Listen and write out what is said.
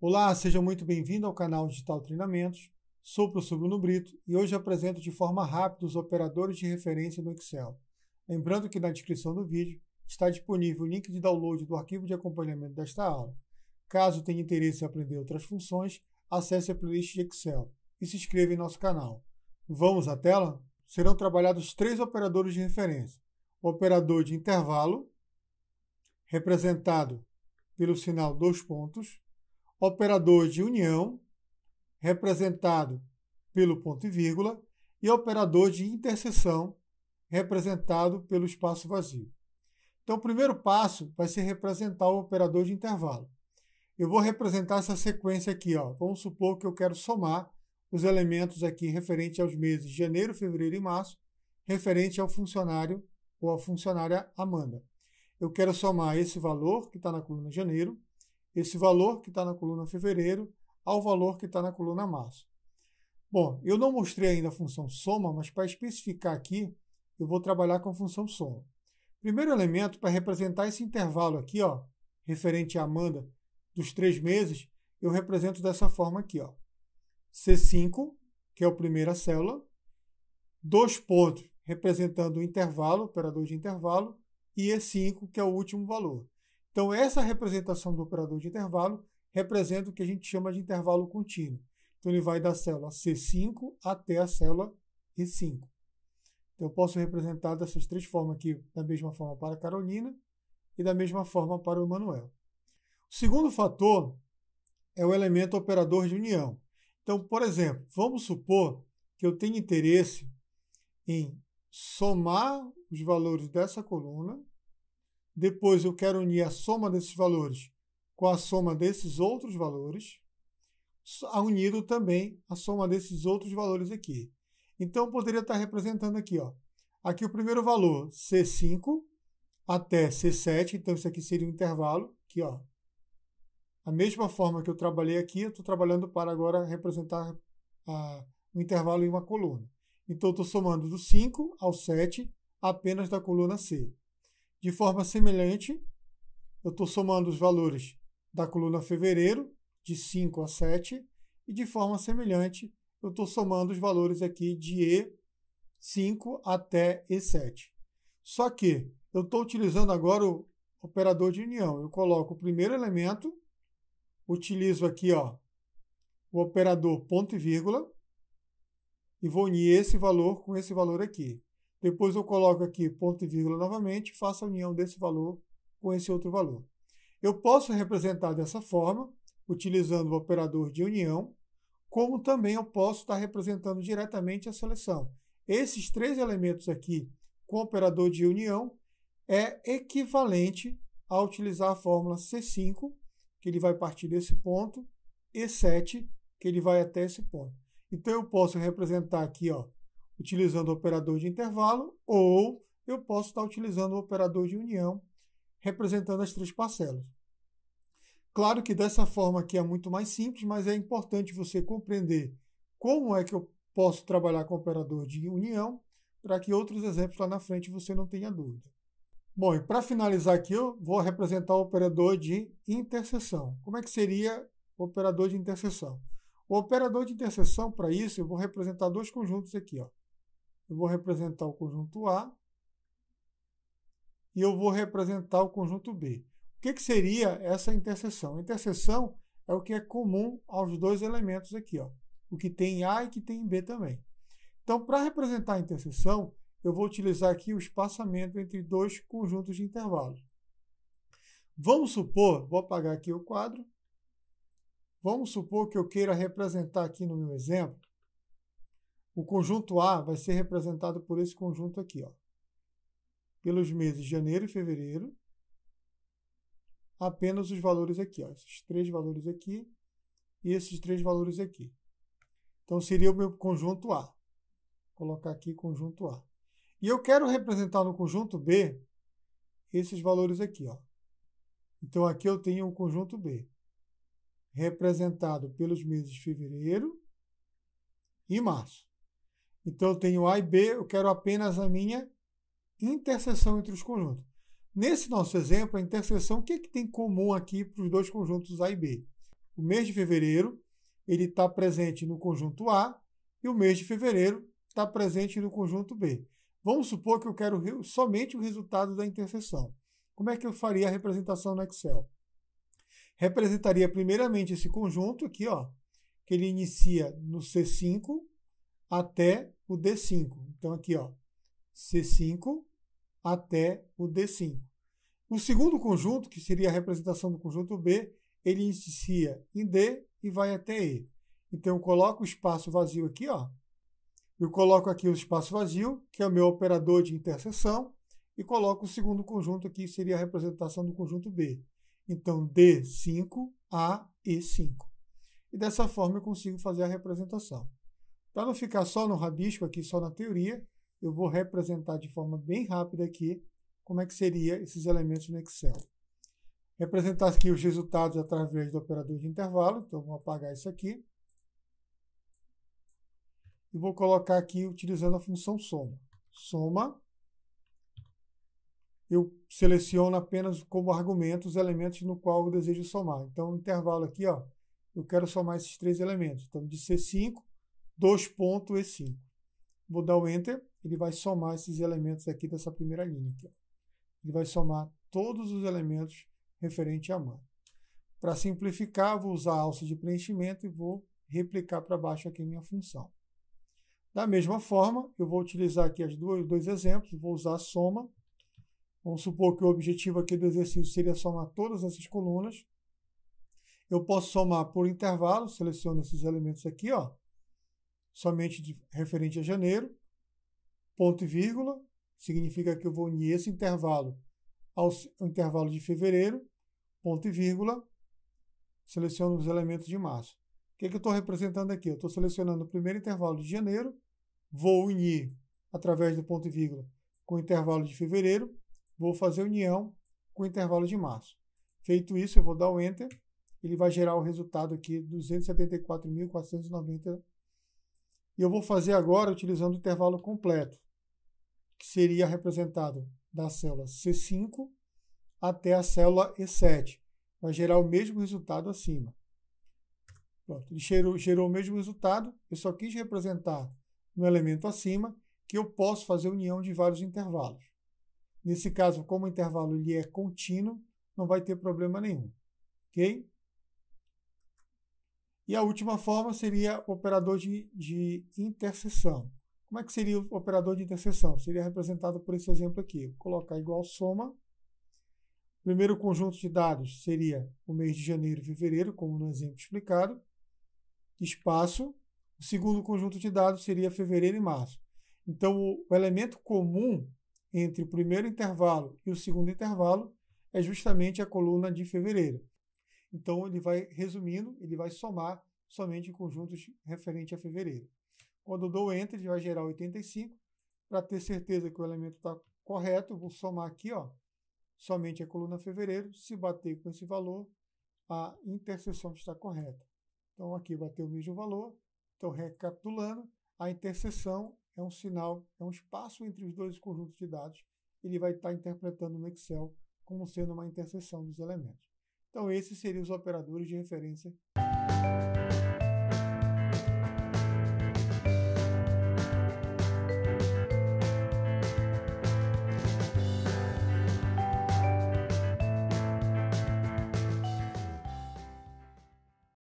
Olá, seja muito bem-vindo ao canal Digital Treinamentos. Sou o professor Bruno Brito e hoje apresento de forma rápida os operadores de referência no Excel. Lembrando que na descrição do vídeo está disponível o link de download do arquivo de acompanhamento desta aula. Caso tenha interesse em aprender outras funções, acesse a playlist de Excel e se inscreva em nosso canal. Vamos à tela? Serão trabalhados três operadores de referência. O operador de intervalo, representado pelo sinal 2 pontos, operador de união, representado pelo ponto e vírgula, e operador de interseção, representado pelo espaço vazio. Então, o primeiro passo vai ser representar o operador de intervalo. Eu vou representar essa sequência aqui. Vamos supor que eu quero somar os elementos aqui referente aos meses de janeiro, fevereiro e março, referente ao funcionário ou à funcionária Amanda. Eu quero somar esse valor que está na coluna janeiro, esse valor que está na coluna fevereiro, ao valor que está na coluna março. Bom, eu não mostrei ainda a função soma, mas para especificar aqui, eu vou trabalhar com a função soma. Primeiro elemento, para representar esse intervalo aqui, referente a Amanda, dos 3 meses, eu represento dessa forma aqui. C5, que é a primeira célula, 2 pontos representando o intervalo, operador de intervalo, e E5, que é o último valor. Então, essa representação do operador de intervalo representa o que a gente chama de intervalo contínuo. Então, ele vai da célula C5 até a célula E5. Então, eu posso representar dessas três formas aqui, da mesma forma para a Carolina e da mesma forma para o Manuel. O segundo fator é o elemento operador de união. Então, por exemplo, vamos supor que eu tenho interesse em somar os valores dessa coluna. Depois eu quero unir a soma desses valores com a soma desses outros valores, unido também a soma desses outros valores aqui. Então, eu poderia estar representando aqui, aqui o primeiro valor, C5 até C7, então isso aqui seria um intervalo, aqui, a mesma forma que eu trabalhei aqui, eu estou trabalhando para agora representar o intervalo em uma coluna. Então, eu estou somando do 5 ao 7 apenas da coluna C. De forma semelhante, eu estou somando os valores da coluna fevereiro, de 5 a 7, e de forma semelhante, eu estou somando os valores aqui de E5 até E7. Só que eu estou utilizando agora o operador de união. Eu coloco o primeiro elemento, utilizo aqui o operador ponto e vírgula, e vou unir esse valor com esse valor aqui. Depois eu coloco aqui ponto e vírgula novamente e faço a união desse valor com esse outro valor. Eu posso representar dessa forma, utilizando o operador de união, como também eu posso estar representando diretamente a seleção. Esses três elementos aqui com o operador de união é equivalente a utilizar a fórmula C5, que ele vai partir desse ponto, e 7, que ele vai até esse ponto. Então eu posso representar aqui, utilizando o operador de intervalo, ou eu posso estar utilizando o operador de união, representando as três parcelas. Claro que dessa forma aqui é muito mais simples, mas é importante você compreender como é que eu posso trabalhar com o operador de união, para que outros exemplos lá na frente você não tenha dúvida. Bom, e para finalizar aqui, eu vou representar o operador de interseção. Como é que seria o operador de interseção? O operador de interseção, para isso, eu vou representar dois conjuntos aqui. Eu vou representar o conjunto A e eu vou representar o conjunto B. O que seria essa interseção? A interseção é o que é comum aos dois elementos aqui, o que tem em A e que tem em B também. Então, para representar a interseção, eu vou utilizar aqui o espaçamento entre dois conjuntos de intervalos. Vamos supor, vou apagar aqui o quadro, vamos supor que eu queira representar aqui no meu exemplo, o conjunto A vai ser representado por esse conjunto aqui, pelos meses de janeiro e fevereiro, apenas os valores aqui, esses três valores aqui e esses três valores aqui. Então, seria o meu conjunto A. Vou colocar aqui conjunto A. E eu quero representar no conjunto B esses valores aqui. Então, aqui eu tenho o conjunto B, representado pelos meses de fevereiro e março. Então, eu tenho A e B, eu quero apenas a minha interseção entre os conjuntos. Nesse nosso exemplo, a interseção, o que tem em comum aqui para os dois conjuntos A e B? o mês de fevereiro ele está presente no conjunto A e o mês de fevereiro está presente no conjunto B. Vamos supor que eu quero somente o resultado da interseção. Como é que eu faria a representação no Excel? Representaria primeiramente esse conjunto aqui, ó, que ele inicia no C5 até o D5. Então aqui, ó, C5 até o D5. O segundo conjunto, que seria a representação do conjunto B, ele inicia em D e vai até E. Então eu coloco o espaço vazio aqui, ó. Eu coloco aqui o espaço vazio, que é o meu operador de interseção, e coloco o segundo conjunto aqui, que seria a representação do conjunto B. Então, D5 a E5. E dessa forma eu consigo fazer a representação. Para não ficar só no rabisco aqui, só na teoria, eu vou representar de forma bem rápida aqui como é que seria esses elementos no Excel. Representar aqui os resultados através do operador de intervalo. Então, vou apagar isso aqui. E vou colocar aqui utilizando a função soma. Soma. Eu seleciono apenas como argumento os elementos no qual eu desejo somar. Então, o intervalo aqui, ó, eu quero somar esses três elementos. Então, de C5, 2.E5. Vou dar o Enter, ele vai somar esses elementos aqui dessa primeira linha. Aqui, ó. Ele vai somar todos os elementos referentes a mãe. Para simplificar, vou usar a alça de preenchimento e vou replicar para baixo aqui a minha função. Da mesma forma, eu vou utilizar aqui os dois exemplos, vou usar a soma. Vamos supor que o objetivo aqui do exercício seria somar todas essas colunas. Eu posso somar por intervalo, seleciono esses elementos aqui, ó, somente referente a janeiro, ponto e vírgula, significa que eu vou unir esse intervalo ao intervalo de fevereiro, ponto e vírgula, seleciono os elementos de março. O que eu estou representando aqui? Eu estou selecionando o primeiro intervalo de janeiro, vou unir através do ponto e vírgula com o intervalo de fevereiro, vou fazer união com o intervalo de março. Feito isso, eu vou dar o Enter, ele vai gerar o resultado aqui, 274.490. E eu vou fazer agora utilizando o intervalo completo, que seria representado da célula C5 até a célula E7. Vai gerar o mesmo resultado acima. Pronto, ele gerou o mesmo resultado, eu só quis representar no elemento acima que eu posso fazer união de vários intervalos. Nesse caso, como o intervalo ele é contínuo, não vai ter problema nenhum. Ok? E a última forma seria o operador de interseção. Como é que seria o operador de interseção? Seria representado por esse exemplo aqui. Vou colocar igual soma. O primeiro conjunto de dados seria o mês de janeiro e fevereiro, como no exemplo explicado. Espaço. O segundo conjunto de dados seria fevereiro e março. Então, o elemento comum entre o primeiro intervalo e o segundo intervalo é justamente a coluna de fevereiro. Então, ele vai, resumindo, ele vai somar somente conjuntos referentes a fevereiro. Quando eu dou Enter, ele vai gerar 85. Para ter certeza que o elemento está correto, eu vou somar aqui, ó, somente a coluna fevereiro. Se bater com esse valor, a interseção está correta. Então, aqui bateu o mesmo valor. Então, recapitulando, a interseção é um sinal, é um espaço entre os dois conjuntos de dados. Ele vai estar interpretando no Excel como sendo uma interseção dos elementos. Então, esses seriam os operadores de referência